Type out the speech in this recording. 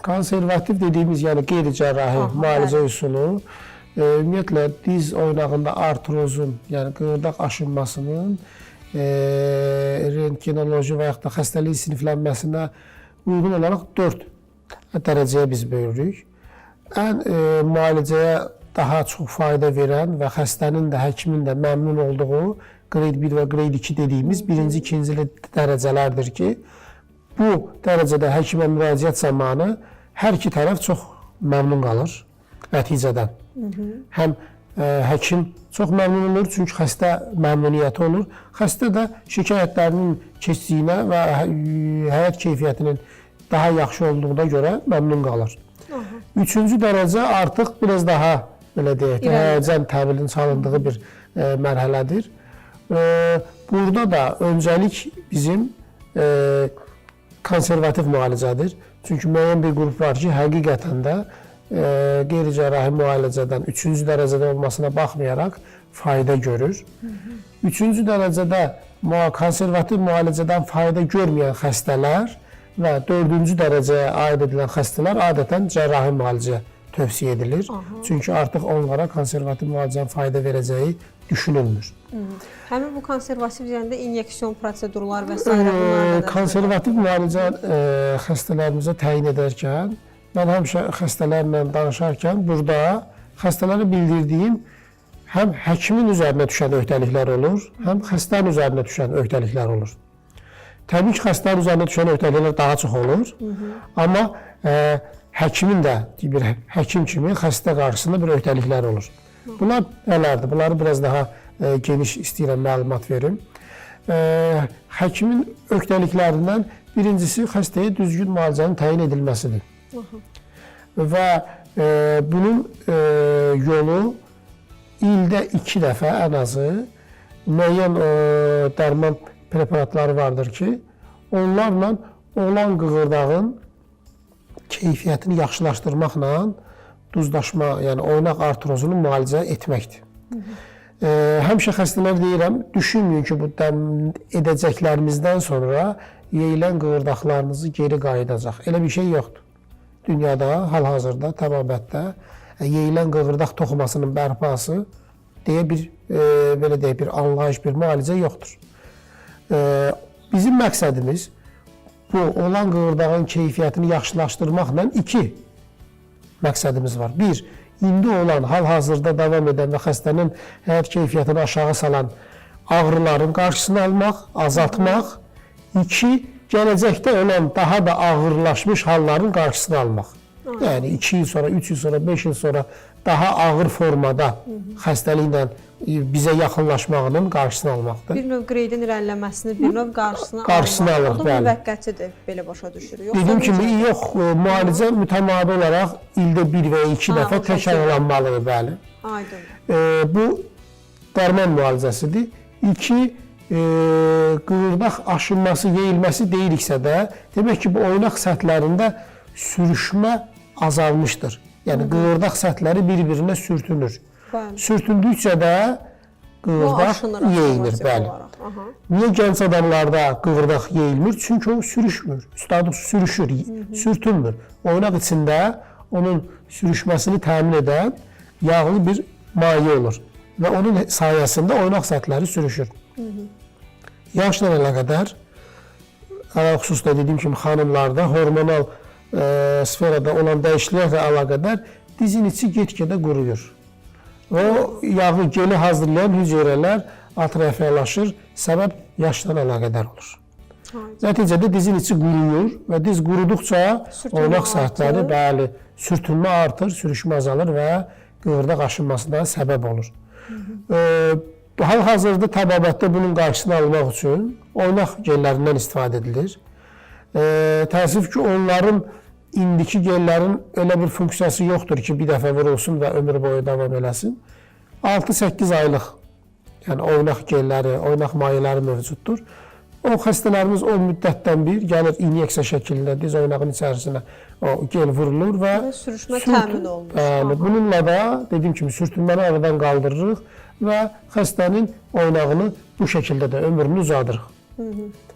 konservativ dediyimiz, yəni qeyri-cərrahi müalicə üsulu, ümumiyyətlə diz oynağında artrozun, yəni qığırdaq aşınmasının rentgenoloji və yaxud da xəstəliyin siniflənməsinə uyğun olaraq 4 dərəcəyə biz bölürük. Ən müalicəyə daha çox fayda verən və xəstənin də, həkimin də məmnun olduğu qreyd 1 və qreyd 2 dediyimiz birinci, ikinci dərəcələrdir ki, bu dərəcədə həkimə müraciət zamanı hər iki tərəf çox məmnun qalır nəticədən. Həm həkim çox məmnun olur, çünki xəstə məmnuniyyəti olur. Xəstə də şikayətlərinin keçdiyinə və həyat keyfiyyətinin daha yaxşı olduğuna görə məmnun qalır. Üçüncü dərəcə artıq biraz daha, belə deyək, həyəcan təbilinin salındığı bir mərhələdir. Burada da öncəlik bizim konservativ müalicədir. Çünki müəyyən bir qrup var ki, həqiqətən də qeyri-cərrahi müalicədən 3-cü dərəcədə olmasına baxmayaraq fayda görür. 3-cü dərəcədə konservativ müalicədən fayda görməyən xəstələr və 4-cü dərəcəyə aid edilən xəstələr adətən cərrahi müalicə tövsiyə edilir. Çünki artıq onlara konservativ müalicənin fayda verəcəyi düşünülmür. Həmin bu konservativ deyəndə inyeksiyon prosedurlar və s. bunlar da... Konservativ müalicə xəstələrimizə təyin edərkən, mən həmişə xəstələrlə danışarkən burada xəstələrə bildirdiyim həm həkimin üzərinə düşən öhdəliklər olur, həm xəstənin üzərinə düşən öhdəliklər olur. Təbii ki, xəstənin üzərinə düşən öhdəliklər daha çox olur, amma həkimin də bir həkim kimi xəstə qarşısında bir öhdəliklər olur. Bunlar nələrdir? Bunları biraz daha geniş istəyirəm məlumat verim. Həkimin öhdəliklərindən birincisi xəstəyə düzgün müalicənin təyin edilməsidir. Və bunun yolu ildə 2 dəfə ən azı müəyyən dərman preparatları vardır ki, onlarla olan qığırdağın keyfiyyətini yaxşılaşdırmaqla duzlaşma, yəni oynaq artrozunu müalicə etməkdir. Həmişə xəstələr deyirəm, düşünməyin ki, bu edəcəklərimizdən sonra yeyilən qığırdaqlarınızı geri qayıdacaq. Elə bir şey yoxdur. Dünyada, hal-hazırda, təbabətdə yeyilən qığırdaq toxumasının bərpası deyə belə deyək, bir anlayış, bir müalicə yoxdur. Bizim məqsədimiz bu olan qığırdağın keyfiyyətini yaxşılaşdırmaqla 2 məqsədimiz var. 1, indi olan, hal-hazırda davam edən və xəstənin həyat keyfiyyətini aşağı salan ağrıların qarşısını almaq, azaltmaq. 2, gələcəkdə olan daha da ağırlaşmış halların qarşısını almaq. Yəni 2 il sonra, 3 il sonra, 5 il sonra daha ağır formada xəstəliklə bizə yaxınlaşmağının qarşısını almaqdır. Bir növ qreydin irəliləməsini, bir növ qarşısını almaq. O da müvəqqətidir, belə başa düşürük. Dediyim kimi, yox, müalicə mütəmadi olaraq ildə 1 və 2 dəfə təkrarlanmalıdır, bəli. Aydın. Bu dərman müalicəsidir. 2, qığırdaq aşınması, yeyilməsi deyiriksə də, demək ki, bu oynaq səthlərində sürüşmə azalmışdır. Yəni, qığırdaq səthləri bir-birinə sürtünür. Sürtündükcə də qığırdaq yeyilir. Niyə gənc adamlarda qığırdaq yeyilmir? Çünki o sürüşmür. Üstadı sürüşür, sürtünmür. Oynaq içində onun sürüşməsini təmin edən yağlı bir maye olur. Və onun sayəsində oynaq səthləri sürüşür. Yaşla əlaqədar, xüsusda dediyim kimi xanımlarda hormonal sferada olan dəyişikliklə əlaqədar dizin içi get-gedə quruyur. O yağı geli hazırlayan hüceyrələr atrofiyalaşır, səbəb yaşla əlaqədar olur. Nəticədə dizin içi quruyur və diz quruduqca oynaq səthləri, bəli, sürtünmə artır, sürüşmə azalır və qığırdaq aşınmasına səbəb olur. Hal-hazırda təbabətdə bunun qarşısını almaq üçün oynaq gellərindən istifadə edilir. Təəssüf ki, onların indiki gellərin elə bir funksiyası yoxdur ki, bir dəfə vurulsun və ömür boyu davam eləsin. 6-8 aylıq oynaq gelləri, oynaq mayeləri mövcuddur. O xəstələrimiz o müddətdən bir gəlir inyeksiya şəklində diz oynağın içərisinə o gel vurulur və sürüşmə təmin olunur. Bununla da dediyim kimi sürtünməni aradan qaldırırıq və xəstənin oynağını bu şəkildə də ömrünü uzadırıq.